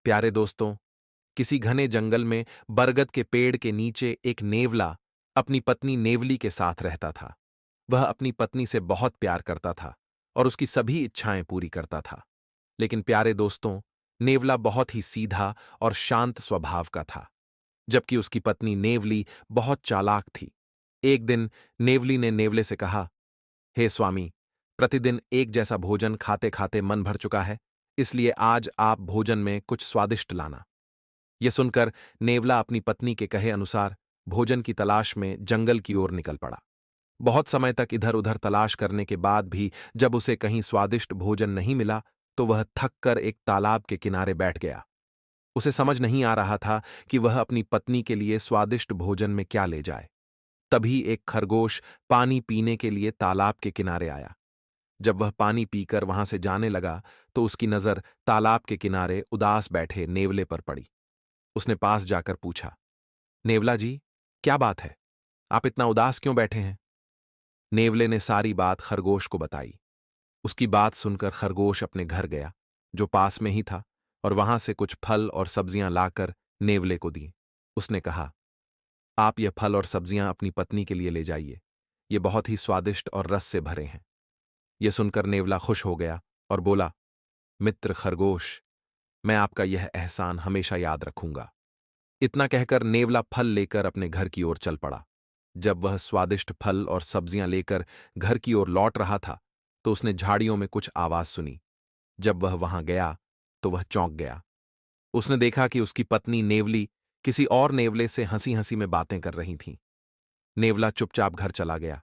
प्यारे दोस्तों, किसी घने जंगल में बरगद के पेड़ के नीचे एक नेवला अपनी पत्नी नेवली के साथ रहता था। वह अपनी पत्नी से बहुत प्यार करता था और उसकी सभी इच्छाएं पूरी करता था। लेकिन प्यारे दोस्तों, नेवला बहुत ही सीधा और शांत स्वभाव का था, जबकि उसकी पत्नी नेवली बहुत चालाक थी। एक दिन नेवली ने नेवले से कहा, हे स्वामी, प्रतिदिन एक जैसा भोजन खाते खाते मन भर चुका है, इसलिए आज आप भोजन में कुछ स्वादिष्ट लाना। यह सुनकर नेवला अपनी पत्नी के कहे अनुसार भोजन की तलाश में जंगल की ओर निकल पड़ा। बहुत समय तक इधर उधर तलाश करने के बाद भी जब उसे कहीं स्वादिष्ट भोजन नहीं मिला, तो वह थक कर एक तालाब के किनारे बैठ गया। उसे समझ नहीं आ रहा था कि वह अपनी पत्नी के लिए स्वादिष्ट भोजन में क्या ले जाए। तभी एक खरगोश पानी पीने के लिए तालाब के किनारे आया। जब वह पानी पीकर वहां से जाने लगा, तो उसकी नजर तालाब के किनारे उदास बैठे नेवले पर पड़ी। उसने पास जाकर पूछा, नेवला जी, क्या बात है? आप इतना उदास क्यों बैठे हैं? नेवले ने सारी बात खरगोश को बताई। उसकी बात सुनकर खरगोश अपने घर गया, जो पास में ही था, और वहां से कुछ फल और सब्जियां लाकर नेवले को दी। उसने कहा, आप ये फल और सब्जियां अपनी पत्नी के लिए ले जाइए। ये बहुत ही स्वादिष्ट और रस से भरे हैं। यह सुनकर नेवला खुश हो गया और बोला, मित्र खरगोश, मैं आपका यह एहसान हमेशा याद रखूंगा। इतना कहकर नेवला फल लेकर अपने घर की ओर चल पड़ा। जब वह स्वादिष्ट फल और सब्जियां लेकर घर की ओर लौट रहा था, तो उसने झाड़ियों में कुछ आवाज सुनी। जब वह वहां गया, तो वह चौंक गया। उसने देखा कि उसकी पत्नी नेवली किसी और नेवले से हंसी हंसी में बातें कर रही थी। नेवला चुपचाप घर चला गया।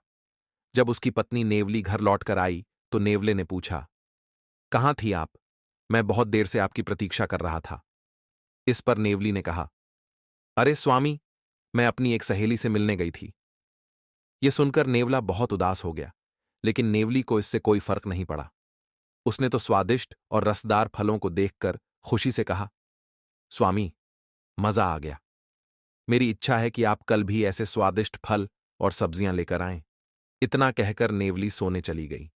जब उसकी पत्नी नेवली घर लौटकर आई, तो नेवले ने पूछा, कहाँ थी आप? मैं बहुत देर से आपकी प्रतीक्षा कर रहा था। इस पर नेवली ने कहा, अरे स्वामी, मैं अपनी एक सहेली से मिलने गई थी। यह सुनकर नेवला बहुत उदास हो गया, लेकिन नेवली को इससे कोई फर्क नहीं पड़ा। उसने तो स्वादिष्ट और रसदार फलों को देखकर खुशी से कहा, स्वामी, मजा आ गया। मेरी इच्छा है कि आप कल भी ऐसे स्वादिष्ट फल और सब्जियां लेकर आएं। इतना कहकर नेवली सोने चली गई,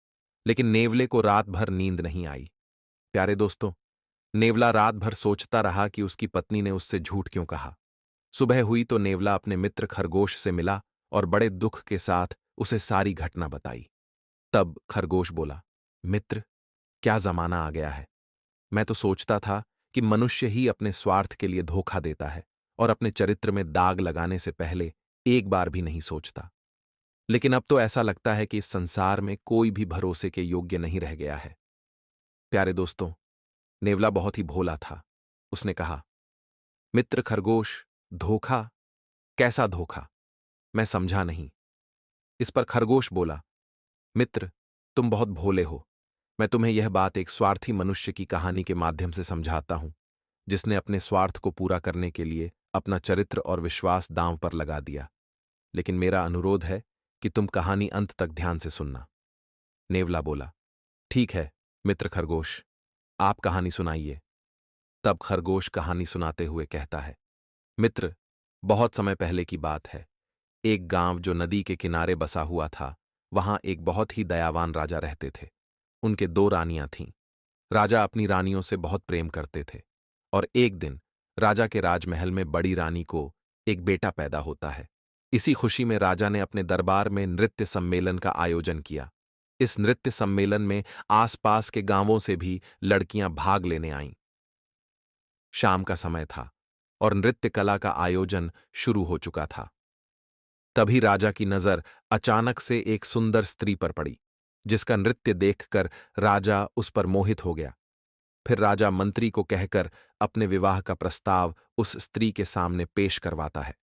लेकिन नेवले को रात भर नींद नहीं आई। प्यारे दोस्तों, नेवला रात भर सोचता रहा कि उसकी पत्नी ने उससे झूठ क्यों कहा। सुबह हुई तो नेवला अपने मित्र खरगोश से मिला और बड़े दुख के साथ उसे सारी घटना बताई। तब खरगोश बोला, मित्र, क्या जमाना आ गया है। मैं तो सोचता था कि मनुष्य ही अपने स्वार्थ के लिए धोखा देता है और अपने चरित्र में दाग लगाने से पहले एक बार भी नहीं सोचता। लेकिन अब तो ऐसा लगता है कि इस संसार में कोई भी भरोसे के योग्य नहीं रह गया है। प्यारे दोस्तों, नेवला बहुत ही भोला था। उसने कहा, मित्र खरगोश, धोखा? कैसा धोखा? मैं समझा नहीं। इस पर खरगोश बोला, मित्र, तुम बहुत भोले हो। मैं तुम्हें यह बात एक स्वार्थी मनुष्य की कहानी के माध्यम से समझाता हूं, जिसने अपने स्वार्थ को पूरा करने के लिए अपना चरित्र और विश्वास दांव पर लगा दिया। लेकिन मेरा अनुरोध है कि तुम कहानी अंत तक ध्यान से सुनना। नेवला बोला, ठीक है मित्र खरगोश, आप कहानी सुनाइए। तब खरगोश कहानी सुनाते हुए कहता है, मित्र, बहुत समय पहले की बात है। एक गांव जो नदी के किनारे बसा हुआ था, वहां एक बहुत ही दयावान राजा रहते थे। उनके दो रानियां थीं। राजा अपनी रानियों से बहुत प्रेम करते थे, और एक दिन राजा के राजमहल में बड़ी रानी को एक बेटा पैदा होता है। इसी खुशी में राजा ने अपने दरबार में नृत्य सम्मेलन का आयोजन किया। इस नृत्य सम्मेलन में आसपास के गांवों से भी लड़कियां भाग लेने आईं। शाम का समय था और नृत्य कला का आयोजन शुरू हो चुका था। तभी राजा की नजर अचानक से एक सुंदर स्त्री पर पड़ी, जिसका नृत्य देखकर राजा उस पर मोहित हो गया। फिर राजा मंत्री को कहकर अपने विवाह का प्रस्ताव उस स्त्री के सामने पेश करवाता है।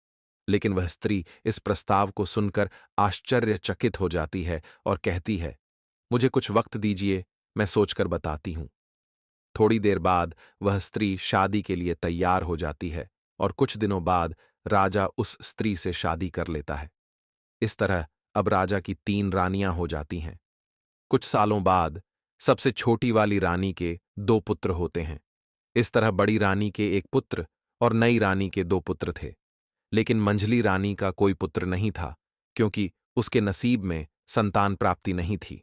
लेकिन वह स्त्री इस प्रस्ताव को सुनकर आश्चर्यचकित हो जाती है और कहती है, मुझे कुछ वक्त दीजिए, मैं सोचकर बताती हूं। थोड़ी देर बाद वह स्त्री शादी के लिए तैयार हो जाती है और कुछ दिनों बाद राजा उस स्त्री से शादी कर लेता है। इस तरह अब राजा की 3 रानियां हो जाती हैं। कुछ सालों बाद सबसे छोटी वाली रानी के 2 पुत्र होते हैं। इस तरह बड़ी रानी के एक पुत्र और नई रानी के 2 पुत्र थे। लेकिन मंझली रानी का कोई पुत्र नहीं था, क्योंकि उसके नसीब में संतान प्राप्ति नहीं थी।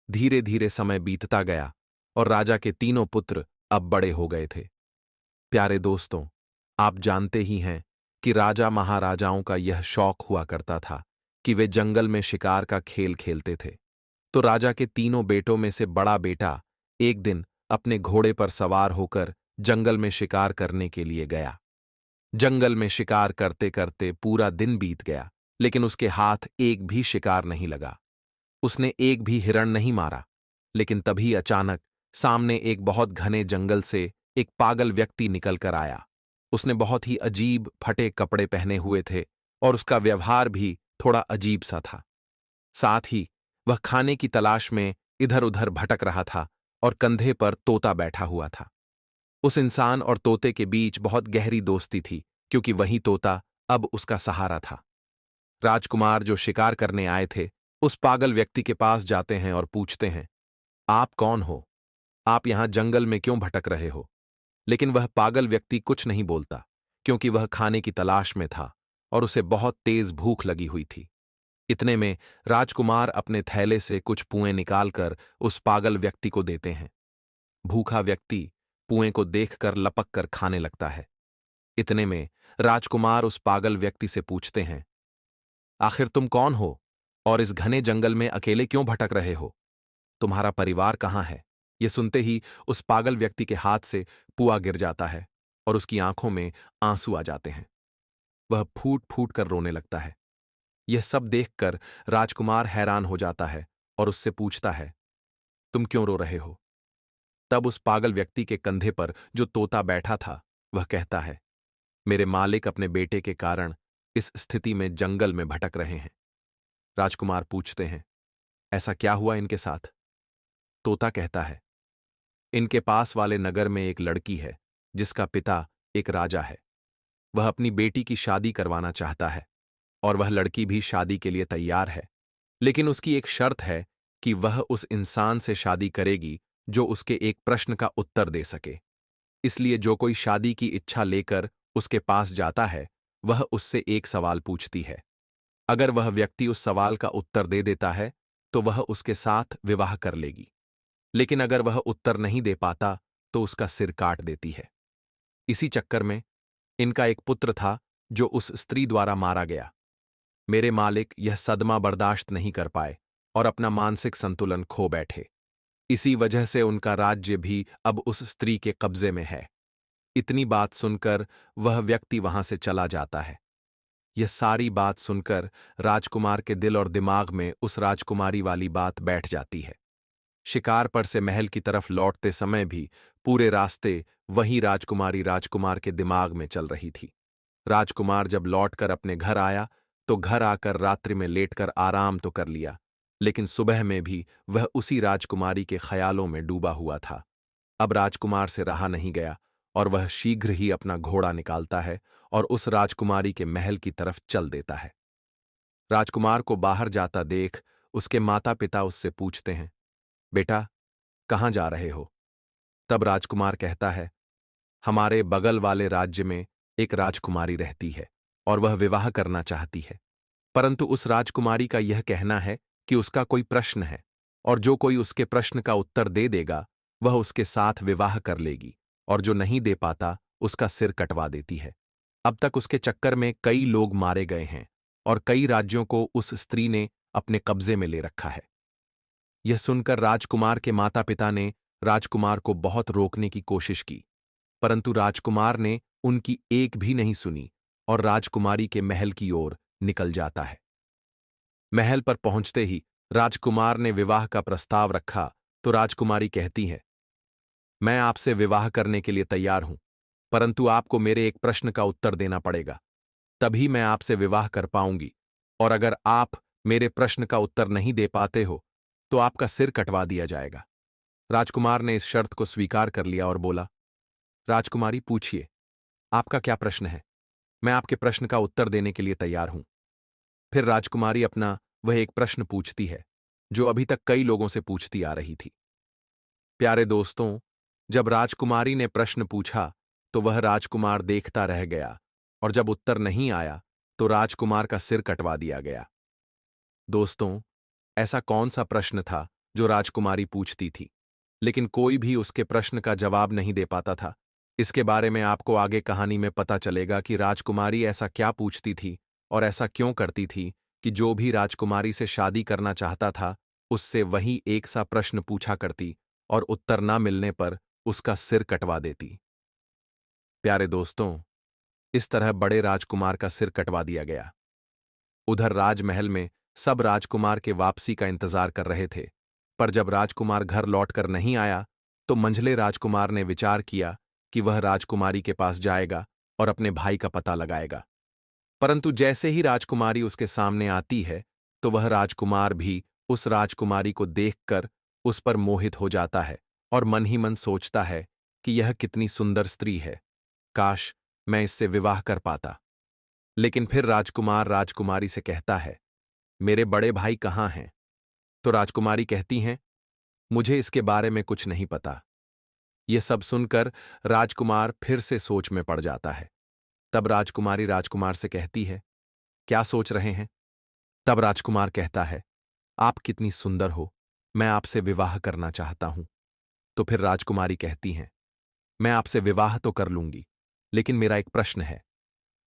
धीरे धीरे समय बीतता गया और राजा के तीनों पुत्र अब बड़े हो गए थे। प्यारे दोस्तों, आप जानते ही हैं कि राजा महाराजाओं का यह शौक हुआ करता था कि वे जंगल में शिकार का खेल खेलते थे। तो राजा के तीनों बेटों में से बड़ा बेटा एक दिन अपने घोड़े पर सवार होकर जंगल में शिकार करने के लिए गया। जंगल में शिकार करते करते पूरा दिन बीत गया, लेकिन उसके हाथ एक भी शिकार नहीं लगा। उसने एक भी हिरण नहीं मारा। लेकिन तभी अचानक सामने एक बहुत घने जंगल से एक पागल व्यक्ति निकलकर आया। उसने बहुत ही अजीब फटे कपड़े पहने हुए थे और उसका व्यवहार भी थोड़ा अजीब सा था। साथ ही वह खाने की तलाश में इधर उधर भटक रहा था और कंधे पर तोता बैठा हुआ था। उस इंसान और तोते के बीच बहुत गहरी दोस्ती थी, क्योंकि वही तोता अब उसका सहारा था। राजकुमार जो शिकार करने आए थे, उस पागल व्यक्ति के पास जाते हैं और पूछते हैं, आप कौन हो? आप यहां जंगल में क्यों भटक रहे हो? लेकिन वह पागल व्यक्ति कुछ नहीं बोलता, क्योंकि वह खाने की तलाश में था और उसे बहुत तेज भूख लगी हुई थी। इतने में राजकुमार अपने थैले से कुछ पुएं निकालकर उस पागल व्यक्ति को देते हैं। भूखा व्यक्ति पुएं को देखकर लपक कर खाने लगता है। इतने में राजकुमार उस पागल व्यक्ति से पूछते हैं, आखिर तुम कौन हो और इस घने जंगल में अकेले क्यों भटक रहे हो? तुम्हारा परिवार कहाँ है? ये सुनते ही उस पागल व्यक्ति के हाथ से पुआ गिर जाता है और उसकी आंखों में आंसू आ जाते हैं। वह फूट फूट कर रोने लगता है। यह सब देखकर राजकुमार हैरान हो जाता है और उससे पूछता है, तुम क्यों रो रहे हो? तब उस पागल व्यक्ति के कंधे पर जो तोता बैठा था, वह कहता है, मेरे मालिक अपने बेटे के कारण इस स्थिति में जंगल में भटक रहे हैं। राजकुमार पूछते हैं, ऐसा क्या हुआ इनके साथ? तोता कहता है, इनके पास वाले नगर में एक लड़की है जिसका पिता एक राजा है। वह अपनी बेटी की शादी करवाना चाहता है और वह लड़की भी शादी के लिए तैयार है। लेकिन उसकी एक शर्त है कि वह उस इंसान से शादी करेगी जो उसके एक प्रश्न का उत्तर दे सके। इसलिए जो कोई शादी की इच्छा लेकर उसके पास जाता है, वह उससे एक सवाल पूछती है। अगर वह व्यक्ति उस सवाल का उत्तर दे देता है, तो वह उसके साथ विवाह कर लेगी। लेकिन अगर वह उत्तर नहीं दे पाता, तो उसका सिर काट देती है। इसी चक्कर में इनका एक पुत्र था जो उस स्त्री द्वारा मारा गया। मेरे मालिक यह सदमा बर्दाश्त नहीं कर पाए और अपना मानसिक संतुलन खो बैठे। इसी वजह से उनका राज्य भी अब उस स्त्री के कब्जे में है। इतनी बात सुनकर वह व्यक्ति वहां से चला जाता है। यह सारी बात सुनकर राजकुमार के दिल और दिमाग में उस राजकुमारी वाली बात बैठ जाती है। शिकार पर से महल की तरफ लौटते समय भी पूरे रास्ते वही राजकुमारी राजकुमार के दिमाग में चल रही थी। राजकुमार जब लौटकर अपने घर आया, तो घर आकर रात्रि में लेटकर आराम तो कर लिया, लेकिन सुबह में भी वह उसी राजकुमारी के ख्यालों में डूबा हुआ था। अब राजकुमार से रहा नहीं गया और वह शीघ्र ही अपना घोड़ा निकालता है और उस राजकुमारी के महल की तरफ चल देता है। राजकुमार को बाहर जाता देख उसके माता पिता उससे पूछते हैं, बेटा, कहाँ जा रहे हो? तब राजकुमार कहता है, हमारे बगल वाले राज्य में एक राजकुमारी रहती है और वह विवाह करना चाहती है। परंतु उस राजकुमारी का यह कहना है कि उसका कोई प्रश्न है और जो कोई उसके प्रश्न का उत्तर दे देगा, वह उसके साथ विवाह कर लेगी, और जो नहीं दे पाता उसका सिर कटवा देती है। अब तक उसके चक्कर में कई लोग मारे गए हैं और कई राज्यों को उस स्त्री ने अपने कब्जे में ले रखा है। यह सुनकर राजकुमार के माता पिता ने राजकुमार को बहुत रोकने की कोशिश की, परंतु राजकुमार ने उनकी एक भी नहीं सुनी और राजकुमारी के महल की ओर निकल जाता है। महल पर पहुंचते ही राजकुमार ने विवाह का प्रस्ताव रखा, तो राजकुमारी कहती है, मैं आपसे विवाह करने के लिए तैयार हूं, परंतु आपको मेरे एक प्रश्न का उत्तर देना पड़ेगा, तभी मैं आपसे विवाह कर पाऊंगी, और अगर आप मेरे प्रश्न का उत्तर नहीं दे पाते हो, तो आपका सिर कटवा दिया जाएगा। राजकुमार ने इस शर्त को स्वीकार कर लिया और बोला, राजकुमारी, पूछिए, आपका क्या प्रश्न है? मैं आपके प्रश्न का उत्तर देने के लिए तैयार हूं। फिर राजकुमारी अपना वह एक प्रश्न पूछती है जो अभी तक कई लोगों से पूछती आ रही थी। प्यारे दोस्तों, जब राजकुमारी ने प्रश्न पूछा, तो वह राजकुमार देखता रह गया, और जब उत्तर नहीं आया, तो राजकुमार का सिर कटवा दिया गया। दोस्तों, ऐसा कौन सा प्रश्न था जो राजकुमारी पूछती थी, लेकिन कोई भी उसके प्रश्न का जवाब नहीं दे पाता था? इसके बारे में आपको आगे कहानी में पता चलेगा कि राजकुमारी ऐसा क्या पूछती थी और ऐसा क्यों करती थी कि जो भी राजकुमारी से शादी करना चाहता था, उससे वही एक सा प्रश्न पूछा करती और उत्तर ना मिलने पर उसका सिर कटवा देती। प्यारे दोस्तों, इस तरह बड़े राजकुमार का सिर कटवा दिया गया। उधर राजमहल में सब राजकुमार के वापसी का इंतजार कर रहे थे, पर जब राजकुमार घर लौटकर नहीं आया, तो मंझले राजकुमार ने विचार किया कि वह राजकुमारी के पास जाएगा और अपने भाई का पता लगाएगा। परंतु जैसे ही राजकुमारी उसके सामने आती है, तो वह राजकुमार भी उस राजकुमारी को देखकर उस पर मोहित हो जाता है और मन ही मन सोचता है कि यह कितनी सुंदर स्त्री है, काश मैं इससे विवाह कर पाता। लेकिन फिर राजकुमार राजकुमारी से कहता है, मेरे बड़े भाई कहाँ हैं? तो राजकुमारी कहती हैं, मुझे इसके बारे में कुछ नहीं पता। यह सब सुनकर राजकुमार फिर से सोच में पड़ जाता है। तब राजकुमारी राजकुमार से कहती है, क्या सोच रहे हैं? तब राजकुमार कहता है, आप कितनी सुंदर हो, मैं आपसे विवाह करना चाहता हूं। तो फिर राजकुमारी कहती हैं, मैं आपसे विवाह तो कर लूंगी, लेकिन मेरा एक प्रश्न है,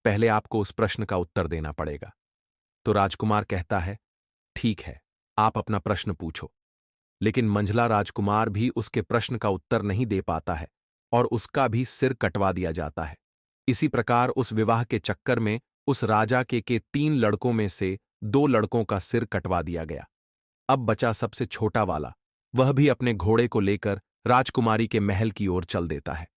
पहले आपको उस प्रश्न का उत्तर देना पड़ेगा। तो राजकुमार कहता है, ठीक है, आप अपना प्रश्न पूछो। लेकिन मंझला राजकुमार भी उसके प्रश्न का उत्तर नहीं दे पाता है और उसका भी सिर कटवा दिया जाता है। इसी प्रकार उस विवाह के चक्कर में उस राजा के 3 लड़कों में से 2 लड़कों का सिर कटवा दिया गया। अब बचा सबसे छोटा वाला, वह भी अपने घोड़े को लेकर राजकुमारी के महल की ओर चल देता है।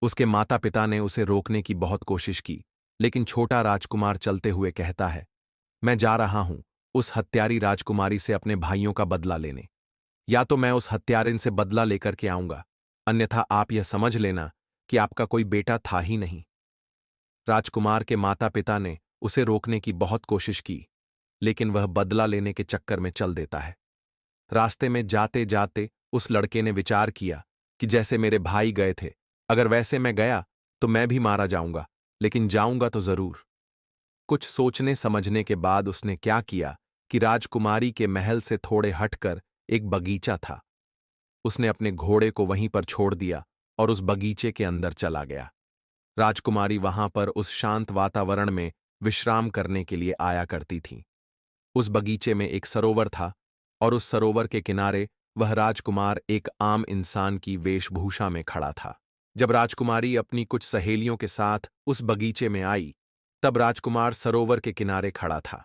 उसके माता पिता ने उसे रोकने की बहुत कोशिश की, लेकिन छोटा राजकुमार चलते हुए कहता है, मैं जा रहा हूं उस हत्यारी राजकुमारी से अपने भाइयों का बदला लेने। या तो मैं उस हत्यारिन से बदला लेकर के आऊंगा, अन्यथा आप यह समझ लेना कि आपका कोई बेटा था ही नहीं। राजकुमार के माता पिता ने उसे रोकने की बहुत कोशिश की, लेकिन वह बदला लेने के चक्कर में चल देता है। रास्ते में जाते जाते उस लड़के ने विचार किया कि जैसे मेरे भाई गए थे, अगर वैसे मैं गया तो मैं भी मारा जाऊंगा, लेकिन जाऊंगा तो जरूर। कुछ सोचने समझने के बाद उसने क्या किया कि राजकुमारी के महल से थोड़े हटकर एक बगीचा था। उसने अपने घोड़े को वहीं पर छोड़ दिया और उस बगीचे के अंदर चला गया। राजकुमारी वहां पर उस शांत वातावरण में विश्राम करने के लिए आया करती थी। उस बगीचे में एक सरोवर था और उस सरोवर के किनारे वह राजकुमार एक आम इंसान की वेशभूषा में खड़ा था। जब राजकुमारी अपनी कुछ सहेलियों के साथ उस बगीचे में आई, तब राजकुमार सरोवर के किनारे खड़ा था।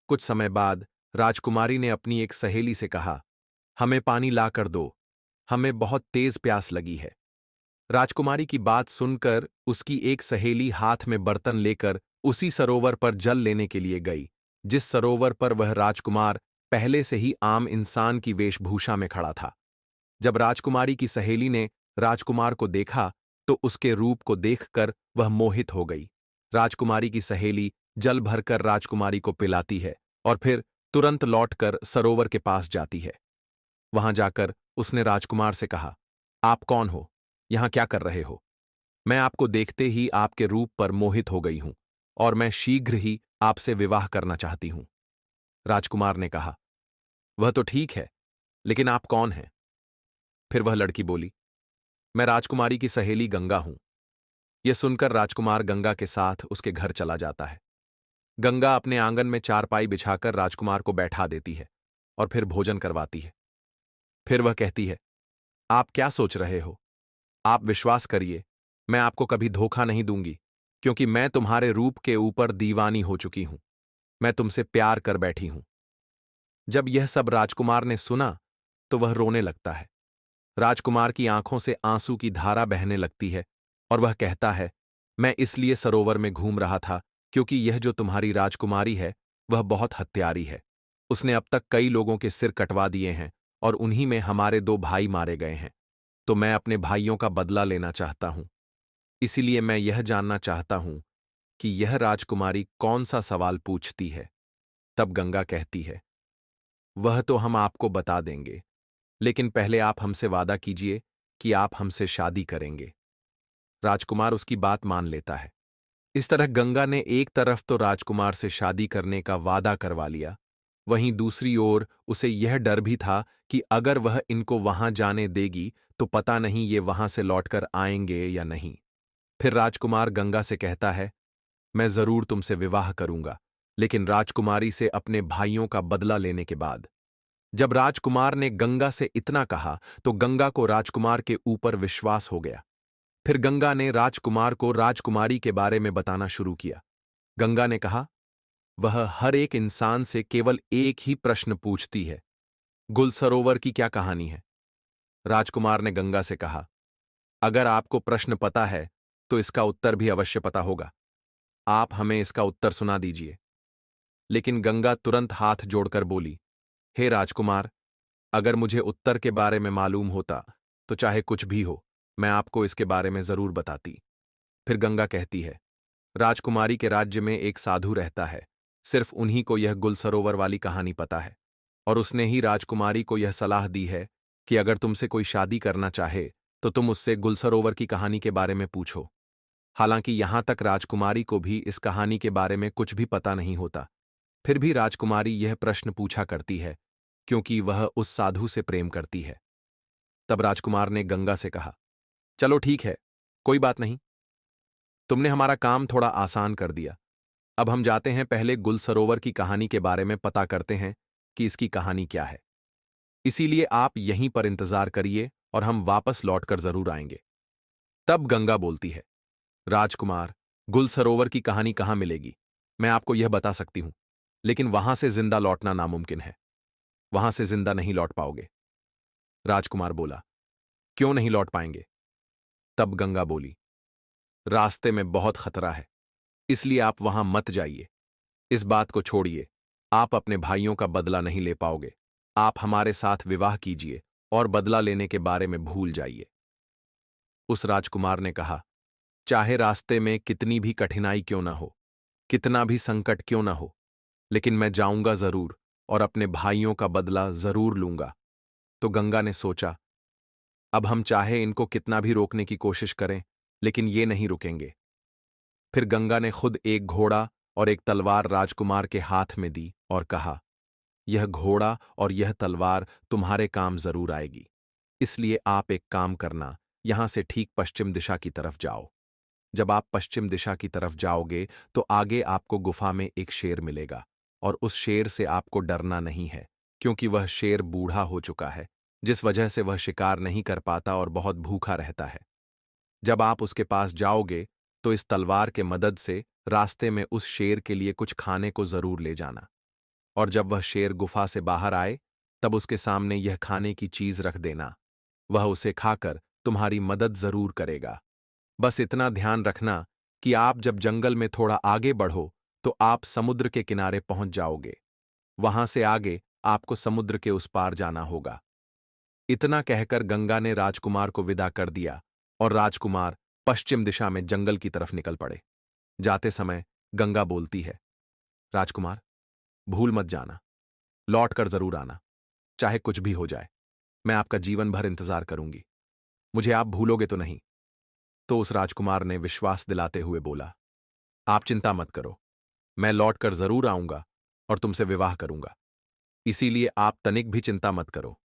कुछ समय बाद राजकुमारी ने अपनी एक सहेली से कहा, हमें पानी ला कर दो, हमें बहुत तेज प्यास लगी है। राजकुमारी की बात सुनकर उसकी एक सहेली हाथ में बर्तन लेकर उसी सरोवर पर जल लेने के लिए गई, जिस सरोवर पर वह राजकुमार पहले से ही आम इंसान की वेशभूषा में खड़ा था। जब राजकुमारी की सहेली ने राजकुमार को देखा, तो उसके रूप को देखकर वह मोहित हो गई। राजकुमारी की सहेली जल भरकर राजकुमारी को पिलाती है और फिर तुरंत लौटकर सरोवर के पास जाती है। वहां जाकर उसने राजकुमार से कहा, आप कौन हो? यहां क्या कर रहे हो? मैं आपको देखते ही आपके रूप पर मोहित हो गई हूं और मैं शीघ्र ही आपसे विवाह करना चाहती हूं। राजकुमार ने कहा, वह तो ठीक है, लेकिन आप कौन हैं? फिर वह लड़की बोली, मैं राजकुमारी की सहेली गंगा हूं। यह सुनकर राजकुमार गंगा के साथ उसके घर चला जाता है। गंगा अपने आंगन में चारपाई बिछाकर राजकुमार को बैठा देती है और फिर भोजन करवाती है। फिर वह कहती है, आप क्या सोच रहे हो? आप विश्वास करिए, मैं आपको कभी धोखा नहीं दूंगी, क्योंकि मैं तुम्हारे रूप के ऊपर दीवानी हो चुकी हूं। मैं तुमसे प्यार कर बैठी हूं। जब यह सब राजकुमार ने सुना, तो वह रोने लगता है। राजकुमार की आंखों से आंसू की धारा बहने लगती है और वह कहता है, मैं इसलिए सरोवर में घूम रहा था क्योंकि यह जो तुम्हारी राजकुमारी है, वह बहुत हत्यारी है। उसने अब तक कई लोगों के सिर कटवा दिए हैं और उन्हीं में हमारे 2 भाई मारे गए हैं। तो मैं अपने भाइयों का बदला लेना चाहता हूं। इसीलिए मैं यह जानना चाहता हूं कि यह राजकुमारी कौन सा सवाल पूछती है। तब गंगा कहती है, वह तो हम आपको बता देंगे, लेकिन पहले आप हमसे वादा कीजिए कि आप हमसे शादी करेंगे। राजकुमार उसकी बात मान लेता है। इस तरह गंगा ने एक तरफ तो राजकुमार से शादी करने का वादा करवा लिया, वहीं दूसरी ओर उसे यह डर भी था कि अगर वह इनको वहां जाने देगी तो पता नहीं ये वहां से लौटकर आएंगे या नहीं। फिर राजकुमार गंगा से कहता है, मैं जरूर तुमसे विवाह करूंगा, लेकिन राजकुमारी से अपने भाइयों का बदला लेने के बाद। जब राजकुमार ने गंगा से इतना कहा तो गंगा को राजकुमार के ऊपर विश्वास हो गया। फिर गंगा ने राजकुमार को राजकुमारी के बारे में बताना शुरू किया। गंगा ने कहा, वह हर एक इंसान से केवल एक ही प्रश्न पूछती है, गुल सरोवर की क्या कहानी है। राजकुमार ने गंगा से कहा, अगर आपको प्रश्न पता है तो इसका उत्तर भी अवश्य पता होगा। आप हमें इसका उत्तर सुना दीजिए। लेकिन गंगा तुरंत हाथ जोड़कर बोली, हे राजकुमार, अगर मुझे उत्तर के बारे में मालूम होता तो चाहे कुछ भी हो, मैं आपको इसके बारे में जरूर बताती। फिर गंगा कहती है, राजकुमारी के राज्य में एक साधु रहता है, सिर्फ उन्हीं को यह गुल सरोवर वाली कहानी पता है, और उसने ही राजकुमारी को यह सलाह दी है कि अगर तुमसे कोई शादी करना चाहे तो तुम उससे गुल सरोवर की कहानी के बारे में पूछो। हालांकि यहां तक राजकुमारी को भी इस कहानी के बारे में कुछ भी पता नहीं होता, फिर भी राजकुमारी यह प्रश्न पूछा करती है क्योंकि वह उस साधु से प्रेम करती है। तब राजकुमार ने गंगा से कहा, चलो ठीक है, कोई बात नहीं, तुमने हमारा काम थोड़ा आसान कर दिया। अब हम जाते हैं, पहले गुल सरोवर की कहानी के बारे में पता करते हैं कि इसकी कहानी क्या है। इसीलिए आप यहीं पर इंतजार करिए और हम वापस लौटकर जरूर आएंगे। तब गंगा बोलती है, राजकुमार, गुल सरोवर की कहानी कहाँ मिलेगी? मैं आपको यह बता सकती हूं, लेकिन वहां से जिंदा लौटना नामुमकिन है। वहां से जिंदा नहीं लौट पाओगे। राजकुमार बोला, क्यों नहीं लौट पाएंगे? तब गंगा बोली, रास्ते में बहुत खतरा है, इसलिए आप वहां मत जाइए। इस बात को छोड़िए, आप अपने भाइयों का बदला नहीं ले पाओगे। आप हमारे साथ विवाह कीजिए और बदला लेने के बारे में भूल जाइए। उस राजकुमार ने कहा, चाहे रास्ते में कितनी भी कठिनाई क्यों ना हो, कितना भी संकट क्यों ना हो, लेकिन मैं जाऊंगा जरूर और अपने भाइयों का बदला जरूर लूंगा। तो गंगा ने सोचा, अब हम चाहे इनको कितना भी रोकने की कोशिश करें, लेकिन ये नहीं रुकेंगे। फिर गंगा ने खुद एक घोड़ा और एक तलवार राजकुमार के हाथ में दी और कहा, यह घोड़ा और यह तलवार तुम्हारे काम जरूर आएगी, इसलिए आप एक काम करना, यहां से ठीक पश्चिम दिशा की तरफ जाओ। जब आप पश्चिम दिशा की तरफ जाओगे तो आगे आपको गुफा में एक शेर मिलेगा, और उस शेर से आपको डरना नहीं है, क्योंकि वह शेर बूढ़ा हो चुका है, जिस वजह से वह शिकार नहीं कर पाता और बहुत भूखा रहता है। जब आप उसके पास जाओगे तो इस तलवार के मदद से रास्ते में उस शेर के लिए कुछ खाने को जरूर ले जाना, और जब वह शेर गुफा से बाहर आए तब उसके सामने यह खाने की चीज रख देना। वह उसे खाकर तुम्हारी मदद जरूर करेगा। बस इतना ध्यान रखना कि आप जब जंगल में थोड़ा आगे बढ़ो तो आप समुद्र के किनारे पहुंच जाओगे। वहां से आगे आपको समुद्र के उस पार जाना होगा। इतना कहकर गंगा ने राजकुमार को विदा कर दिया और राजकुमार पश्चिम दिशा में जंगल की तरफ निकल पड़े। जाते समय गंगा बोलती है, राजकुमार, भूल मत जाना, लौट कर जरूर आना, चाहे कुछ भी हो जाए। मैं आपका जीवन भर इंतजार करूंगी। मुझे आप भूलोगे तो नहीं? तो उस राजकुमार ने विश्वास दिलाते हुए बोला, आप चिंता मत करो, मैं लौटकर जरूर आऊंगा और तुमसे विवाह करूंगा, इसीलिए आप तनिक भी चिंता मत करो।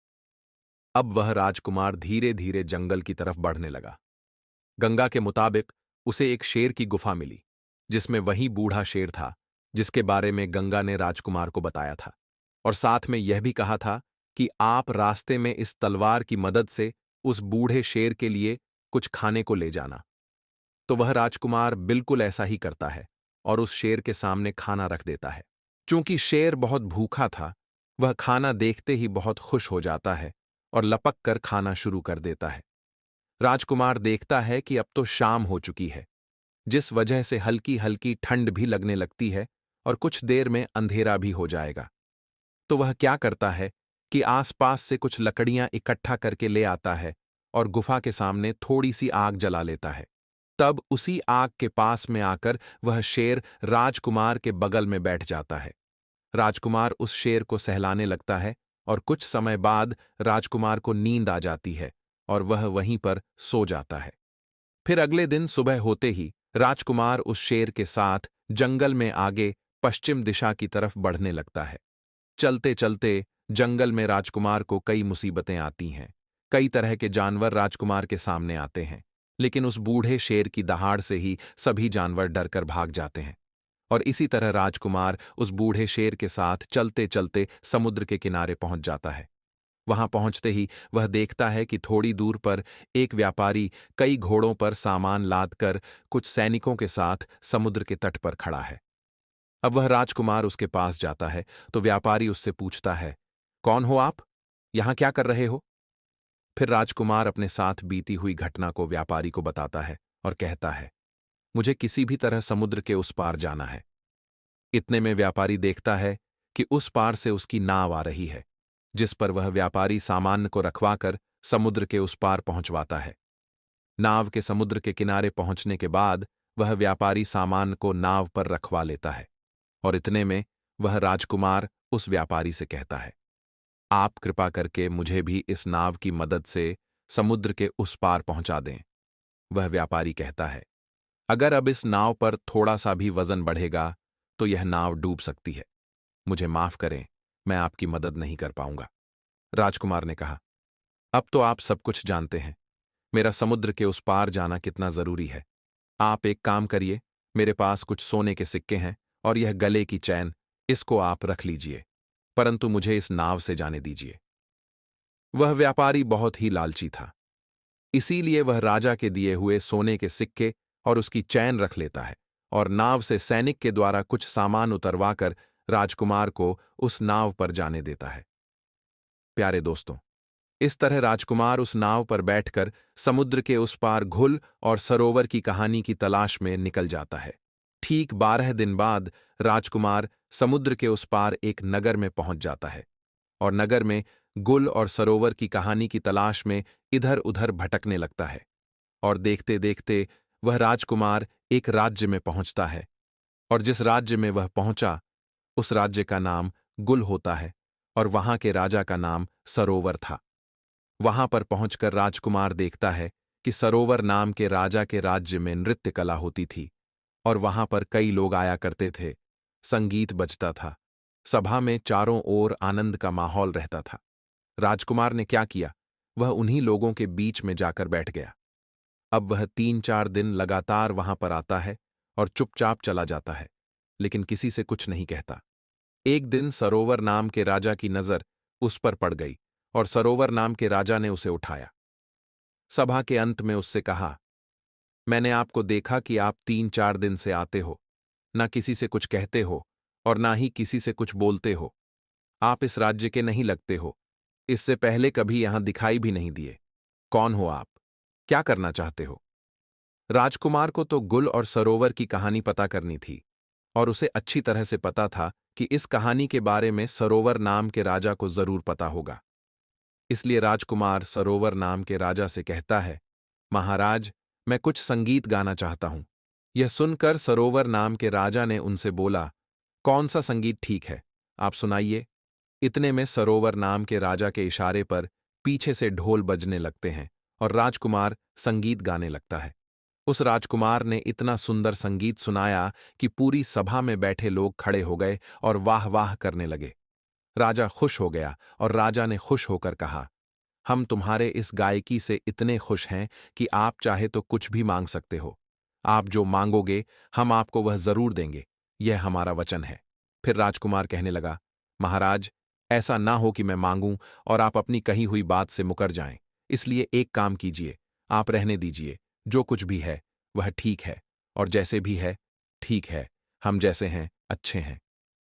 अब वह राजकुमार धीरे धीरे जंगल की तरफ बढ़ने लगा। गंगा के मुताबिक उसे एक शेर की गुफा मिली, जिसमें वही बूढ़ा शेर था जिसके बारे में गंगा ने राजकुमार को बताया था, और साथ में यह भी कहा था कि आप रास्ते में इस तलवार की मदद से उस बूढ़े शेर के लिए कुछ खाने को ले जाना। तो वह राजकुमार बिल्कुल ऐसा ही करता है और उस शेर के सामने खाना रख देता है। चूंकि शेर बहुत भूखा था, वह खाना देखते ही बहुत खुश हो जाता है और लपक कर खाना शुरू कर देता है। राजकुमार देखता है कि अब तो शाम हो चुकी है, जिस वजह से हल्की हल्की ठंड भी लगने लगती है और कुछ देर में अंधेरा भी हो जाएगा। तो वह क्या करता है कि आसपास से कुछ लकड़ियां इकट्ठा करके ले आता है और गुफा के सामने थोड़ी सी आग जला लेता है। तब उसी आग के पास में आकर वह शेर राजकुमार के बगल में बैठ जाता है। राजकुमार उस शेर को सहलाने लगता है और कुछ समय बाद राजकुमार को नींद आ जाती है और वह वहीं पर सो जाता है। फिर अगले दिन सुबह होते ही राजकुमार उस शेर के साथ जंगल में आगे पश्चिम दिशा की तरफ बढ़ने लगता है। चलते चलते जंगल में राजकुमार को कई मुसीबतें आती हैं। कई तरह के जानवर राजकुमार के सामने आते हैं, लेकिन उस बूढ़े शेर की दहाड़ से ही सभी जानवर डरकर भाग जाते हैं। और इसी तरह राजकुमार उस बूढ़े शेर के साथ चलते चलते समुद्र के किनारे पहुंच जाता है। वहां पहुंचते ही वह देखता है कि थोड़ी दूर पर एक व्यापारी कई घोड़ों पर सामान लादकर कुछ सैनिकों के साथ समुद्र के तट पर खड़ा है। अब वह राजकुमार उसके पास जाता है तो व्यापारी उससे पूछता है, कौन हो आप? यहां क्या कर रहे हो? फिर राजकुमार अपने साथ बीती हुई घटना को व्यापारी को बताता है और कहता है, मुझे किसी भी तरह समुद्र के उस पार जाना है। इतने में व्यापारी देखता है कि उस पार से उसकी नाव आ रही है, जिस पर वह व्यापारी सामान को रखवाकर समुद्र के उस पार पहुंचवाता है। नाव के समुद्र के किनारे पहुंचने के बाद वह व्यापारी सामान को नाव पर रखवा लेता है और इतने में वह राजकुमार उस व्यापारी से कहता है, आप कृपा करके मुझे भी इस नाव की मदद से समुद्र के उस पार पहुंचा दें। वह व्यापारी कहता है, अगर अब इस नाव पर थोड़ा सा भी वजन बढ़ेगा तो यह नाव डूब सकती है। मुझे माफ करें, मैं आपकी मदद नहीं कर पाऊंगा। राजकुमार ने कहा, अब तो आप सब कुछ जानते हैं, मेरा समुद्र के उस पार जाना कितना जरूरी है। आप एक काम करिए, मेरे पास कुछ सोने के सिक्के हैं और यह गले की चैन, इसको आप रख लीजिए, परंतु मुझे इस नाव से जाने दीजिए। वह व्यापारी बहुत ही लालची था, इसीलिए वह राजा के दिए हुए सोने के सिक्के और उसकी चैन रख लेता है और नाव से सैनिक के द्वारा कुछ सामान उतरवाकर राजकुमार को उस नाव पर जाने देता है। प्यारे दोस्तों, इस तरह राजकुमार उस नाव पर बैठकर समुद्र के उस पार घुल और सरोवर की कहानी की तलाश में निकल जाता है। ठीक 12 दिन बाद राजकुमार समुद्र के उस पार एक नगर में पहुंच जाता है और नगर में गुल और सरोवर की कहानी की तलाश में इधर उधर भटकने लगता है। और देखते देखते वह राजकुमार एक राज्य में पहुंचता है और जिस राज्य में वह पहुंचा उस राज्य का नाम गुल होता है और वहां के राजा का नाम सरोवर था। वहां पर पहुंचकर राजकुमार देखता है कि सरोवर नाम के राजा के राज्य में नृत्य कला होती थी और वहां पर कई लोग आया करते थे। संगीत बजता था, सभा में चारों ओर आनंद का माहौल रहता था। राजकुमार ने क्या किया, वह उन्हीं लोगों के बीच में जाकर बैठ गया। अब वह 3-4 दिन लगातार वहां पर आता है और चुपचाप चला जाता है, लेकिन किसी से कुछ नहीं कहता। एक दिन सरोवर नाम के राजा की नजर उस पर पड़ गई और सरोवर नाम के राजा ने उसे उठाया। सभा के अंत में उससे कहा, मैंने आपको देखा कि आप 3-4 दिन से आते हो, ना किसी से कुछ कहते हो और ना ही किसी से कुछ बोलते हो। आप इस राज्य के नहीं लगते हो, इससे पहले कभी यहां दिखाई भी नहीं दिए। कौन हो आप? क्या करना चाहते हो? राजकुमार को तो गुल और सरोवर की कहानी पता करनी थी और उसे अच्छी तरह से पता था कि इस कहानी के बारे में सरोवर नाम के राजा को जरूर पता होगा। इसलिए राजकुमार सरोवर नाम के राजा से कहता है, महाराज, मैं कुछ संगीत गाना चाहता हूं। यह सुनकर सरोवर नाम के राजा ने उनसे बोला, कौन सा संगीत ठीक है, आप सुनाइए। इतने में सरोवर नाम के राजा के इशारे पर पीछे से ढोल बजने लगते हैं और राजकुमार संगीत गाने लगता है। उस राजकुमार ने इतना सुंदर संगीत सुनाया कि पूरी सभा में बैठे लोग खड़े हो गए और वाह वाह करने लगे। राजा खुश हो गया और राजा ने खुश होकर कहा, हम तुम्हारे इस गायकी से इतने खुश हैं कि आप चाहे तो कुछ भी मांग सकते हो। आप जो मांगोगे हम आपको वह जरूर देंगे, यह हमारा वचन है। फिर राजकुमार कहने लगा, महाराज, ऐसा ना हो कि मैं मांगूं और आप अपनी कही हुई बात से मुकर जाएं। इसलिए एक काम कीजिए, आप रहने दीजिए। जो कुछ भी है वह ठीक है और जैसे भी है ठीक है, हम जैसे हैं अच्छे हैं।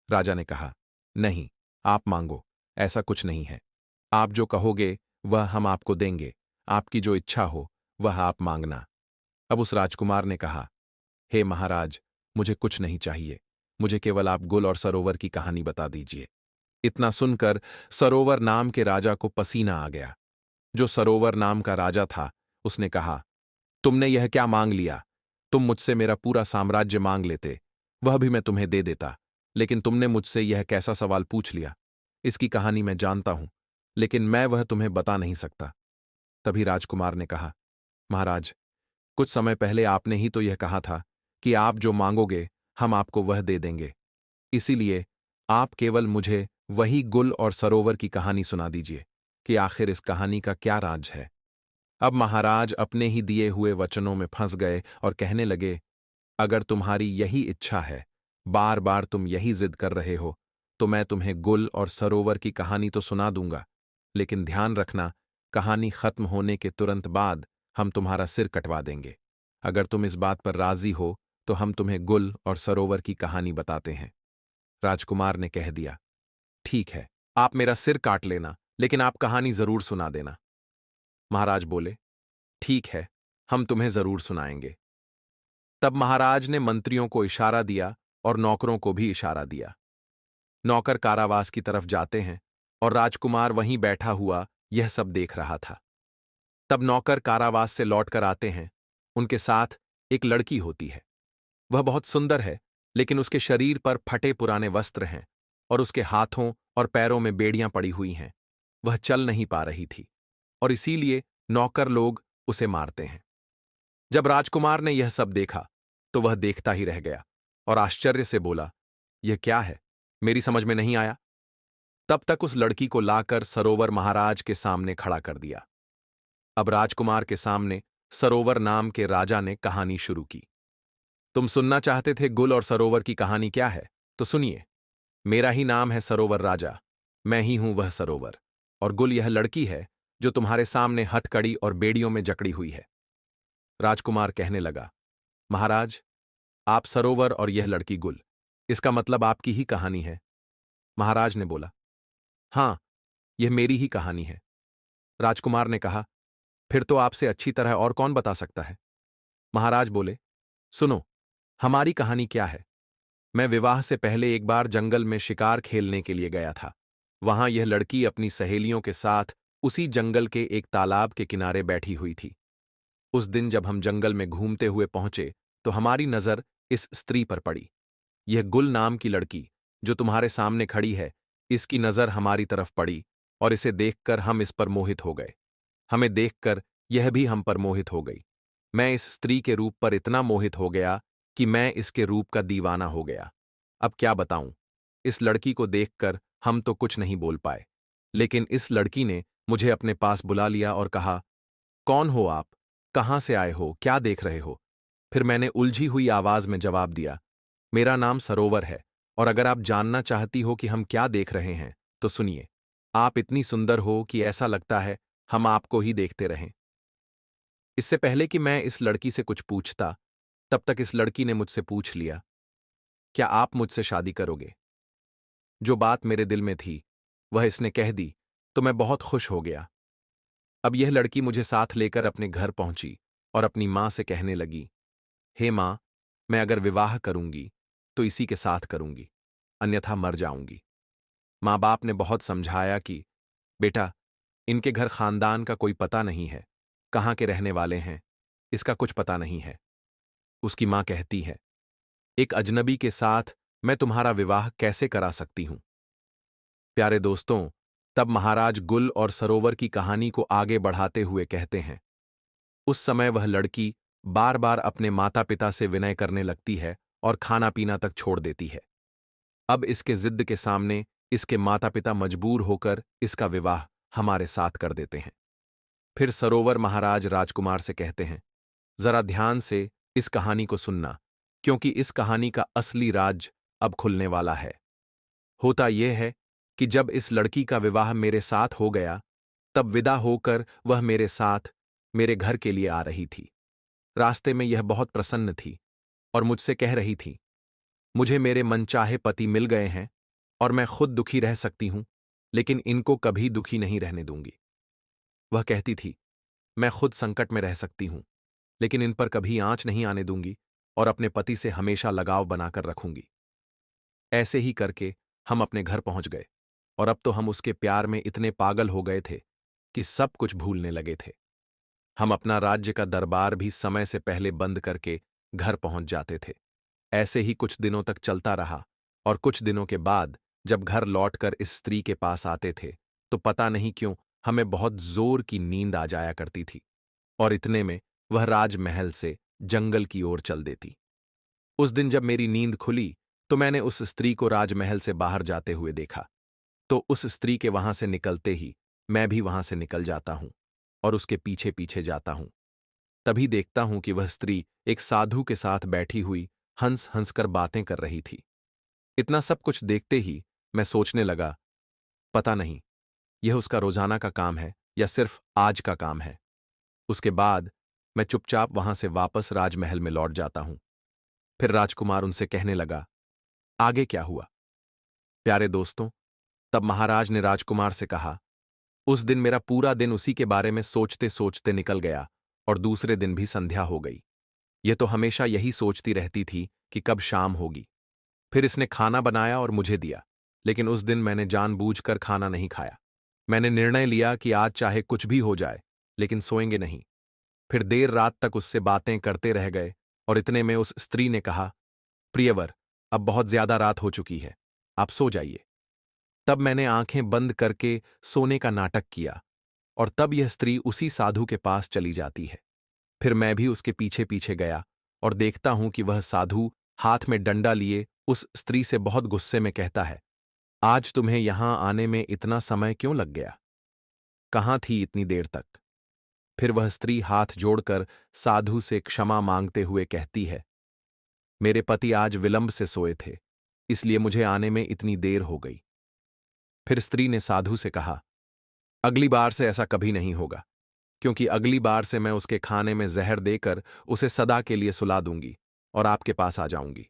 राजा ने कहा, नहीं, आप मांगो, ऐसा कुछ नहीं है। आप जो कहोगे वह हम आपको देंगे, आपकी जो इच्छा हो वह आप मांगना। अब उस राजकुमार ने कहा, हे महाराज, मुझे कुछ नहीं चाहिए, मुझे केवल आप गुल और सरोवर की कहानी बता दीजिए। इतना सुनकर सरोवर नाम के राजा को पसीना आ गया। जो सरोवर नाम का राजा था उसने कहा, तुमने यह क्या मांग लिया? तुम मुझसे मेरा पूरा साम्राज्य मांग लेते, वह भी मैं तुम्हें दे देता, लेकिन तुमने मुझसे यह कैसा सवाल पूछ लिया? इसकी कहानी मैं जानता हूं, लेकिन मैं वह तुम्हें बता नहीं सकता। तभी राजकुमार ने कहा, महाराज, कुछ समय पहले आपने ही तो यह कहा था कि आप जो मांगोगे हम आपको वह दे देंगे। इसीलिए आप केवल मुझे वही गुल और सरोवर की कहानी सुना दीजिए कि आखिर इस कहानी का क्या राज है। अब महाराज अपने ही दिए हुए वचनों में फंस गए और कहने लगे, अगर तुम्हारी यही इच्छा है, बार बार तुम यही जिद कर रहे हो, तो मैं तुम्हें गुल और सरोवर की कहानी तो सुना दूंगा, लेकिन ध्यान रखना, कहानी खत्म होने के तुरंत बाद हम तुम्हारा सिर कटवा देंगे। अगर तुम इस बात पर राजी हो तो हम तुम्हें गुल और सरोवर की कहानी बताते हैं। राजकुमार ने कह दिया, ठीक है, आप मेरा सिर काट लेना, लेकिन आप कहानी जरूर सुना देना। महाराज बोले, ठीक है, हम तुम्हें जरूर सुनाएंगे। तब महाराज ने मंत्रियों को इशारा दिया और नौकरों को भी इशारा दिया। नौकर कारावास की तरफ जाते हैं और राजकुमार वहीं बैठा हुआ यह सब देख रहा था। तब नौकर कारावास से लौटकर आते हैं। उनके साथ एक लड़की होती है। वह बहुत सुंदर है, लेकिन उसके शरीर पर फटे पुराने वस्त्र हैं और उसके हाथों और पैरों में बेड़ियां पड़ी हुई हैं। वह चल नहीं पा रही थी और इसीलिए नौकर लोग उसे मारते हैं। जब राजकुमार ने यह सब देखा तो वह देखता ही रह गया और आश्चर्य से बोला, यह क्या है, मेरी समझ में नहीं आया। तब तक उस लड़की को लाकर सरोवर महाराज के सामने खड़ा कर दिया। अब राजकुमार के सामने सरोवर नाम के राजा ने कहानी शुरू की। तुम सुनना चाहते थे गुल और सरोवर की कहानी क्या है, तो सुनिए। मेरा ही नाम है सरोवर राजा, मैं ही हूं वह सरोवर, और गुल यह लड़की है जो तुम्हारे सामने हथकड़ी और बेड़ियों में जकड़ी हुई है। राजकुमार कहने लगा, महाराज, आप सरोवर और यह लड़की गुल, इसका मतलब आपकी ही कहानी है। महाराज ने बोला, हां, यह मेरी ही कहानी है। राजकुमार ने कहा, फिर तो आपसे अच्छी तरह और कौन बता सकता है। महाराज बोले, सुनो, हमारी कहानी क्या है। मैं विवाह से पहले एक बार जंगल में शिकार खेलने के लिए गया था। वहां यह लड़की अपनी सहेलियों के साथ उसी जंगल के एक तालाब के किनारे बैठी हुई थी। उस दिन जब हम जंगल में घूमते हुए पहुंचे तो हमारी नजर इस स्त्री पर पड़ी। यह गुल नाम की लड़की जो तुम्हारे सामने खड़ी है, इसकी नजर हमारी तरफ पड़ी और इसे देखकर हम इस पर मोहित हो गए। हमें देखकर यह भी हम पर मोहित हो गई। मैं इस स्त्री के रूप पर इतना मोहित हो गया कि मैं इसके रूप का दीवाना हो गया। अब क्या बताऊं, इस लड़की को देखकर हम तो कुछ नहीं बोल पाए, लेकिन इस लड़की ने मुझे अपने पास बुला लिया और कहा, कौन हो आप, कहां से आए हो, क्या देख रहे हो। फिर मैंने उलझी हुई आवाज में जवाब दिया, मेरा नाम सरोवर है, और अगर आप जानना चाहती हो कि हम क्या देख रहे हैं तो सुनिए। आप इतनी सुंदर हो कि ऐसा लगता है हम आपको ही देखते रहें। इससे पहले कि मैं इस लड़की से कुछ पूछता, तब तक इस लड़की ने मुझसे पूछ लिया, क्या आप मुझसे शादी करोगे। जो बात मेरे दिल में थी वह इसने कह दी, तो मैं बहुत खुश हो गया। अब यह लड़की मुझे साथ लेकर अपने घर पहुंची और अपनी मां से कहने लगी, हे मां, मैं अगर विवाह करूंगी तो इसी के साथ करूंगी, अन्यथा मर जाऊंगी। मां बाप ने बहुत समझाया कि बेटा, इनके घर खानदान का कोई पता नहीं है, कहाँ के रहने वाले हैं इसका कुछ पता नहीं है। उसकी मां कहती है, एक अजनबी के साथ मैं तुम्हारा विवाह कैसे करा सकती हूं। प्यारे दोस्तों, तब महाराज गुल और सरोवर की कहानी को आगे बढ़ाते हुए कहते हैं, उस समय वह लड़की बार बार अपने माता पिता से विनय करने लगती है और खाना पीना तक छोड़ देती है। अब इसके जिद्द के सामने इसके माता पिता मजबूर होकर इसका विवाह हमारे साथ कर देते हैं। फिर सरोवर महाराज राजकुमार से कहते हैं, जरा ध्यान से इस कहानी को सुनना, क्योंकि इस कहानी का असली राज अब खुलने वाला है। होता यह है कि जब इस लड़की का विवाह मेरे साथ हो गया, तब विदा होकर वह मेरे साथ मेरे घर के लिए आ रही थी। रास्ते में यह बहुत प्रसन्न थी और मुझसे कह रही थी, मुझे मेरे मनचाहे पति मिल गए हैं और मैं खुद दुखी रह सकती हूं, लेकिन इनको कभी दुखी नहीं रहने दूंगी। वह कहती थी, मैं खुद संकट में रह सकती हूं, लेकिन इन पर कभी आंच नहीं आने दूंगी और अपने पति से हमेशा लगाव बनाकर रखूंगी। ऐसे ही करके हम अपने घर पहुंच गए और अब तो हम उसके प्यार में इतने पागल हो गए थे कि सब कुछ भूलने लगे थे। हम अपना राज्य का दरबार भी समय से पहले बंद करके घर पहुंच जाते थे। ऐसे ही कुछ दिनों तक चलता रहा और कुछ दिनों के बाद जब घर लौटकर इस स्त्री के पास आते थे तो पता नहीं क्यों हमें बहुत जोर की नींद आ जाया करती थी और इतने में वह राजमहल से जंगल की ओर चल देती। उस दिन जब मेरी नींद खुली तो मैंने उस स्त्री को राजमहल से बाहर जाते हुए देखा। तो उस स्त्री के वहां से निकलते ही मैं भी वहां से निकल जाता हूं और उसके पीछे पीछे जाता हूं। तभी देखता हूं कि वह स्त्री एक साधु के साथ बैठी हुई हंस हंसकर बातें कर रही थी। इतना सब कुछ देखते ही मैं सोचने लगा, पता नहीं यह उसका रोजाना का काम है या सिर्फ आज का काम है। उसके बाद मैं चुपचाप वहां से वापस राजमहल में लौट जाता हूं। फिर राजकुमार उनसे कहने लगा, आगे क्या हुआ? प्यारे दोस्तों, तब महाराज ने राजकुमार से कहा, उस दिन मेरा पूरा दिन उसी के बारे में सोचते सोचते निकल गया और दूसरे दिन भी संध्या हो गई। यह तो हमेशा यही सोचती रहती थी कि कब शाम होगी। फिर इसने खाना बनाया और मुझे दिया, लेकिन उस दिन मैंने जानबूझकर खाना नहीं खाया। मैंने निर्णय लिया कि आज चाहे कुछ भी हो जाए, लेकिन सोएंगे नहीं। फिर देर रात तक उससे बातें करते रह गए और इतने में उस स्त्री ने कहा, प्रियवर, अब बहुत ज्यादा रात हो चुकी है, आप सो जाइए। तब मैंने आंखें बंद करके सोने का नाटक किया और तब यह स्त्री उसी साधु के पास चली जाती है। फिर मैं भी उसके पीछे पीछे गया और देखता हूं कि वह साधु हाथ में डंडा लिए उस स्त्री से बहुत गुस्से में कहता है, आज तुम्हें यहां आने में इतना समय क्यों लग गया? कहां थी इतनी देर तक? फिर वह स्त्री हाथ जोड़कर साधु से क्षमा मांगते हुए कहती है, मेरे पति आज विलंब से सोए थे, इसलिए मुझे आने में इतनी देर हो गई। फिर स्त्री ने साधु से कहा, अगली बार से ऐसा कभी नहीं होगा, क्योंकि अगली बार से मैं उसके खाने में जहर देकर उसे सदा के लिए सुला दूंगी और आपके पास आ जाऊंगी।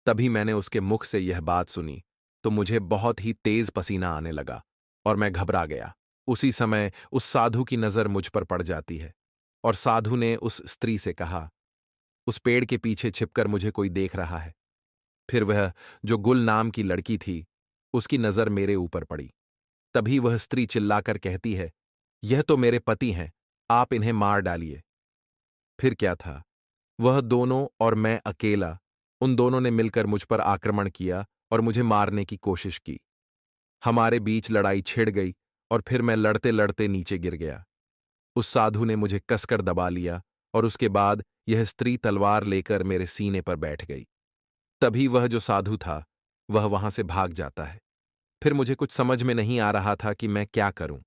तभी मैंने उसके मुख से यह बात सुनी तो मुझे बहुत ही तेज पसीना आने लगा और मैं घबरा गया। उसी समय उस साधु की नजर मुझ पर पड़ जाती है और साधु ने उस स्त्री से कहा, उस पेड़ के पीछे छिपकर मुझे कोई देख रहा है। फिर वह जो गुल नाम की लड़की थी, उसकी नजर मेरे ऊपर पड़ी। तभी वह स्त्री चिल्लाकर कहती है, यह तो मेरे पति हैं, आप इन्हें मार डालिए। फिर क्या था, वह दोनों और मैं अकेला, उन दोनों ने मिलकर मुझ पर आक्रमण किया और मुझे मारने की कोशिश की। हमारे बीच लड़ाई छिड़ गई और फिर मैं लड़ते लड़ते नीचे गिर गया। उस साधु ने मुझे कसकर दबा लिया और उसके बाद यह स्त्री तलवार लेकर मेरे सीने पर बैठ गई। तभी वह जो साधु था, वह वहां से भाग जाता है। फिर मुझे कुछ समझ में नहीं आ रहा था कि मैं क्या करूं,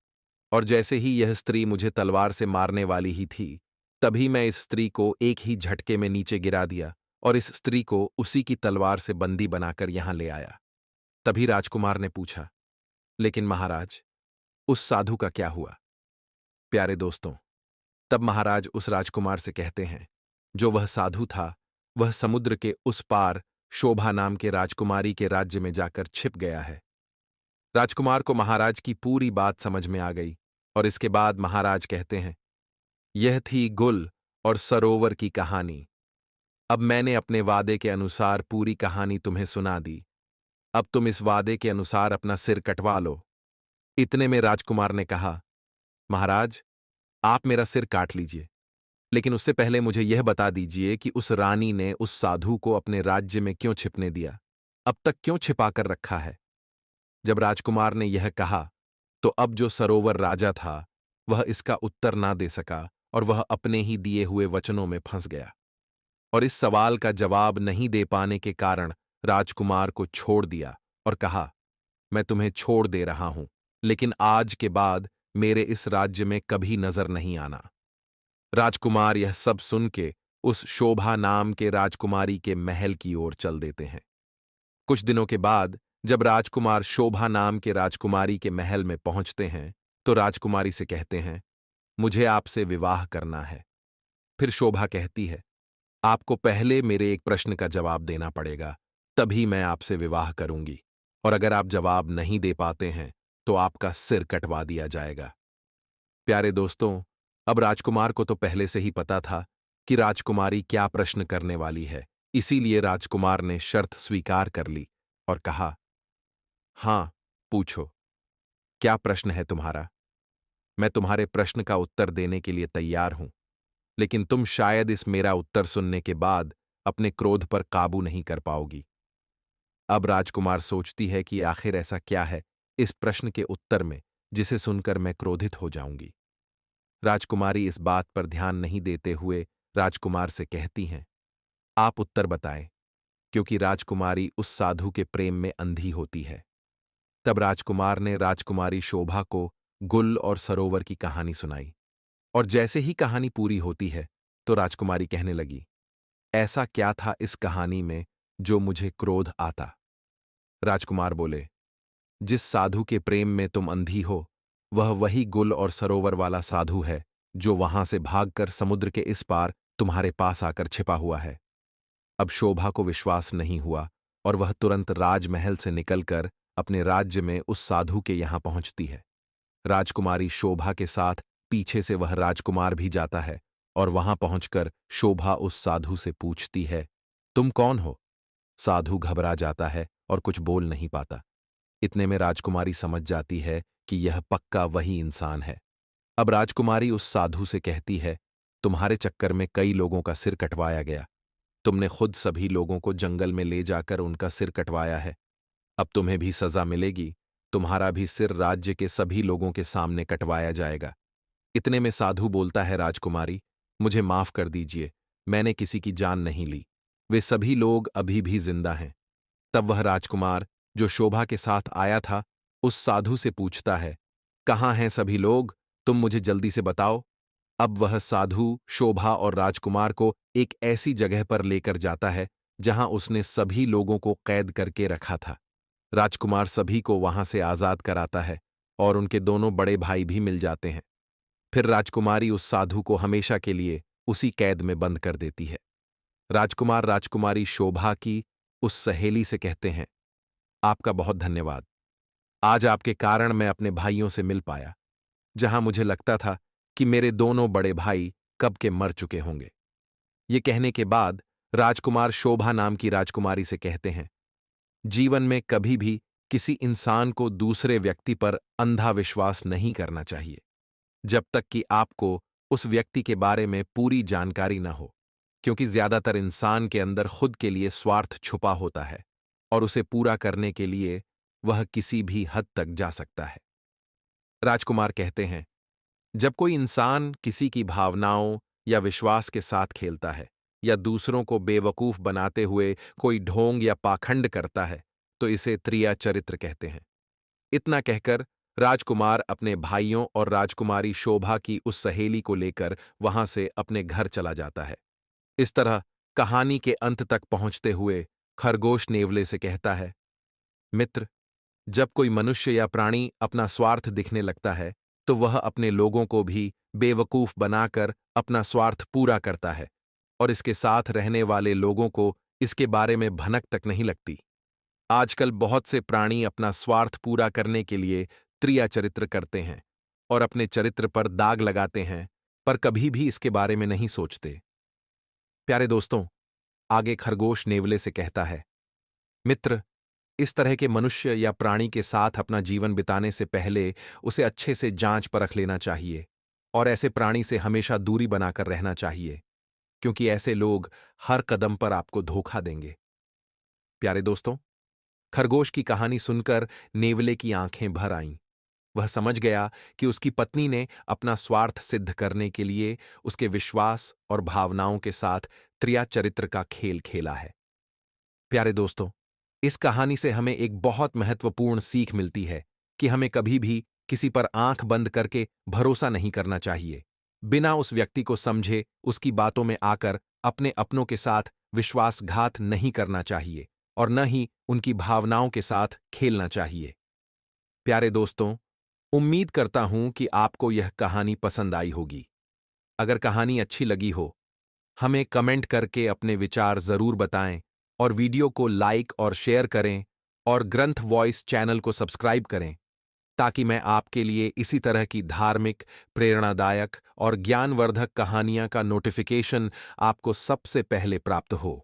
और जैसे ही यह स्त्री मुझे तलवार से मारने वाली ही थी, तभी मैं इस स्त्री को एक ही झटके में नीचे गिरा दिया और इस स्त्री को उसी की तलवार से बंदी बनाकर यहां ले आया। तभी राजकुमार ने पूछा, लेकिन महाराज, उस साधु का क्या हुआ? प्यारे दोस्तों, तब महाराज उस राजकुमार से कहते हैं, जो वह साधु था, वह समुद्र के उस पार शोभा नाम के राजकुमारी के राज्य में जाकर छिप गया है। राजकुमार को महाराज की पूरी बात समझ में आ गई और इसके बाद महाराज कहते हैं, यह थी गुल और सरोवर की कहानी। अब मैंने अपने वादे के अनुसार पूरी कहानी तुम्हें सुना दी। अब तुम इस वादे के अनुसार अपना सिर कटवा लो। इतने में राजकुमार ने कहा, महाराज, आप मेरा सिर काट लीजिए, लेकिन उससे पहले मुझे यह बता दीजिए कि उस रानी ने उस साधु को अपने राज्य में क्यों छिपने दिया? अब तक क्यों छिपा कर रखा है? जब राजकुमार ने यह कहा, तो अब जो सरोवर राजा था, वह इसका उत्तर ना दे सका और वह अपने ही दिए हुए वचनों में फंस गया। और इस सवाल का जवाब नहीं दे पाने के कारण राजकुमार को छोड़ दिया और कहा, मैं तुम्हें छोड़ दे रहा हूं, लेकिन आज के बाद मेरे इस राज्य में कभी नजर नहीं आना। राजकुमार यह सब सुन के उस शोभा नाम के राजकुमारी के महल की ओर चल देते हैं। कुछ दिनों के बाद जब राजकुमार शोभा नाम के राजकुमारी के महल में पहुंचते हैं, तो राजकुमारी से कहते हैं, मुझे आपसे विवाह करना है। फिर शोभा कहती है, आपको पहले मेरे एक प्रश्न का जवाब देना पड़ेगा, तभी मैं आपसे विवाह करूंगी, और अगर आप जवाब नहीं दे पाते हैं तो आपका सिर कटवा दिया जाएगा। प्यारे दोस्तों, अब राजकुमार को तो पहले से ही पता था कि राजकुमारी क्या प्रश्न करने वाली है, इसीलिए राजकुमार ने शर्त स्वीकार कर ली और कहा, हां, पूछो, क्या प्रश्न है तुम्हारा? मैं तुम्हारे प्रश्न का उत्तर देने के लिए तैयार हूं, लेकिन तुम शायद इस मेरा उत्तर सुनने के बाद अपने क्रोध पर काबू नहीं कर पाओगी। अब राजकुमार सोचती है कि आखिर ऐसा क्या है इस प्रश्न के उत्तर में जिसे सुनकर मैं क्रोधित हो जाऊंगी। राजकुमारी इस बात पर ध्यान नहीं देते हुए राजकुमार से कहती हैं, आप उत्तर बताएं, क्योंकि राजकुमारी उस साधु के प्रेम में अंधी होती है। तब राजकुमार ने राजकुमारी शोभा को गुल और सरोवर की कहानी सुनाई। और जैसे ही कहानी पूरी होती है तो राजकुमारी कहने लगी, ऐसा क्या था इस कहानी में जो मुझे क्रोध आता? राजकुमार बोले, जिस साधु के प्रेम में तुम अंधी हो, वह वही गुल और सरोवर वाला साधु है जो वहां से भागकर समुद्र के इस पार तुम्हारे पास आकर छिपा हुआ है। अब शोभा को विश्वास नहीं हुआ और वह तुरंत राजमहल से निकलकर अपने राज्य में उस साधु के यहां पहुंचती है। राजकुमारी शोभा के साथ पीछे से वह राजकुमार भी जाता है और वहां पहुंचकर शोभा उस साधु से पूछती है, तुम कौन हो? साधु घबरा जाता है और कुछ बोल नहीं पाता। इतने में राजकुमारी समझ जाती है कि यह पक्का वही इंसान है। अब राजकुमारी उस साधु से कहती है, तुम्हारे चक्कर में कई लोगों का सिर कटवाया गया। तुमने खुद सभी लोगों को जंगल में ले जाकर उनका सिर कटवाया है। अब तुम्हें भी सजा मिलेगी। तुम्हारा भी सिर राज्य के सभी लोगों के सामने कटवाया जाएगा। इतने में साधु बोलता है, राजकुमारी, मुझे माफ कर दीजिए, मैंने किसी की जान नहीं ली। वे सभी लोग अभी भी जिंदा हैं। तब वह राजकुमार जो शोभा के साथ आया था उस साधु से पूछता है, कहाँ हैं सभी लोग? तुम मुझे जल्दी से बताओ। अब वह साधु शोभा और राजकुमार को एक ऐसी जगह पर लेकर जाता है जहां उसने सभी लोगों को कैद करके रखा था। राजकुमार सभी को वहां से आजाद कराता है और उनके दोनों बड़े भाई भी मिल जाते हैं। फिर राजकुमारी उस साधु को हमेशा के लिए उसी कैद में बंद कर देती है। राजकुमार राजकुमारी शोभा की उस सहेली से कहते हैं, आपका बहुत धन्यवाद। आज आपके कारण मैं अपने भाइयों से मिल पाया, जहां मुझे लगता था कि मेरे दोनों बड़े भाई कब के मर चुके होंगे। ये कहने के बाद राजकुमार शोभा नाम की राजकुमारी से कहते हैं, जीवन में कभी भी किसी इंसान को दूसरे व्यक्ति पर अंधा विश्वास नहीं करना चाहिए, जब तक कि आपको उस व्यक्ति के बारे में पूरी जानकारी न हो, क्योंकि ज्यादातर इंसान के अंदर खुद के लिए स्वार्थ छुपा होता है और उसे पूरा करने के लिए वह किसी भी हद तक जा सकता है। राजकुमार कहते हैं, जब कोई इंसान किसी की भावनाओं या विश्वास के साथ खेलता है या दूसरों को बेवकूफ बनाते हुए कोई ढोंग या पाखंड करता है तो इसे त्रिया चरित्र कहते हैं। इतना कहकर राजकुमार अपने भाइयों और राजकुमारी शोभा की उस सहेली को लेकर वहां से अपने घर चला जाता है। इस तरह कहानी के अंत तक पहुंचते हुए खरगोश नेवले से कहता है, मित्र, जब कोई मनुष्य या प्राणी अपना स्वार्थ दिखने लगता है तो वह अपने लोगों को भी बेवकूफ बनाकर अपना स्वार्थ पूरा करता है और इसके साथ रहने वाले लोगों को इसके बारे में भनक तक नहीं लगती। आजकल बहुत से प्राणी अपना स्वार्थ पूरा करने के लिए त्रिया चरित्र करते हैं और अपने चरित्र पर दाग लगाते हैं, पर कभी भी इसके बारे में नहीं सोचते। प्यारे दोस्तों, आगे खरगोश नेवले से कहता है, मित्र, इस तरह के मनुष्य या प्राणी के साथ अपना जीवन बिताने से पहले उसे अच्छे से जांच परख लेना चाहिए और ऐसे प्राणी से हमेशा दूरी बनाकर रहना चाहिए, क्योंकि ऐसे लोग हर कदम पर आपको धोखा देंगे। प्यारे दोस्तों, खरगोश की कहानी सुनकर नेवले की आंखें भर आईं। वह समझ गया कि उसकी पत्नी ने अपना स्वार्थ सिद्ध करने के लिए उसके विश्वास और भावनाओं के साथ त्रिया चरित्र का खेल खेला है। प्यारे दोस्तों, इस कहानी से हमें एक बहुत महत्वपूर्ण सीख मिलती है कि हमें कभी भी किसी पर आंख बंद करके भरोसा नहीं करना चाहिए। बिना उस व्यक्ति को समझे उसकी बातों में आकर अपने अपनों के साथ विश्वासघात नहीं करना चाहिए और न ही उनकी भावनाओं के साथ खेलना चाहिए। प्यारे दोस्तों, उम्मीद करता हूं कि आपको यह कहानी पसंद आई होगी। अगर कहानी अच्छी लगी हो, हमें कमेंट करके अपने विचार जरूर बताएं और वीडियो को लाइक और शेयर करें और ग्रंथ वॉइस चैनल को सब्सक्राइब करें, ताकि मैं आपके लिए इसी तरह की धार्मिक, प्रेरणादायक और ज्ञानवर्धक कहानियां का नोटिफिकेशन आपको सबसे पहले प्राप्त हो।